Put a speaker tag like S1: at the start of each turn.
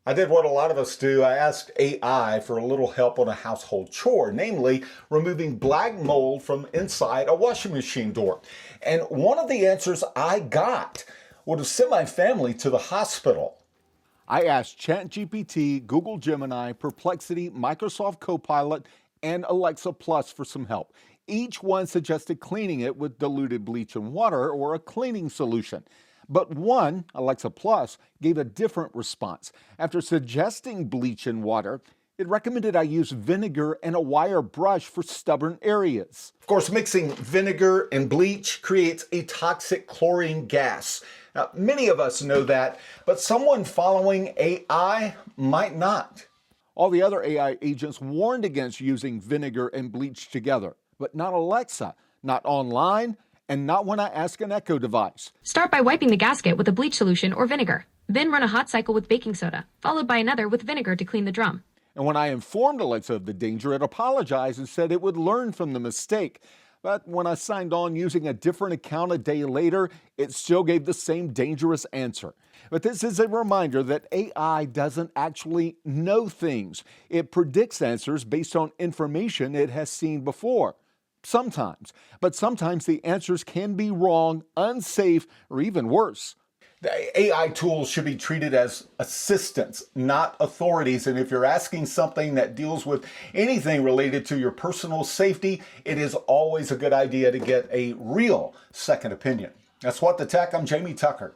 S1: I did what a lot of us do. I asked AI for a little help on a household chore, namely removing black mold from inside a washing machine door. And one of the answers I got would have sent my family to the hospital. I asked ChatGPT, Google Gemini, Perplexity, Microsoft Copilot, and Alexa Plus for some help. Each one suggested cleaning it with diluted bleach and water or a cleaning solution. But one, Alexa Plus, gave a different response. After suggesting bleach and water, it recommended I use vinegar and a wire brush for stubborn areas. Of course, mixing vinegar and bleach creates a toxic chlorine gas. Now, many of us know that, but someone following AI might not. All the other AI agents warned against using vinegar and bleach together, but not Alexa, not online, and not when I ask an Echo device.
S2: Start by wiping the gasket with a bleach solution or vinegar. Then run a hot cycle with baking soda, followed by another with vinegar to clean the drum.
S1: And when I informed Alexa of the danger, it apologized and said it would learn from the mistake. But when I signed on using a different account a day later, it still gave the same dangerous answer. But this is a reminder that AI doesn't actually know things. It predicts answers based on information it has seen before. Sometimes. But sometimes the answers can be wrong, unsafe, or even worse. The AI tools should be treated as assistants, not authorities. And if you're asking something that deals with anything related to your personal safety, it is always a good idea to get a real second opinion. That's What the Tech. I'm Jamey Tucker.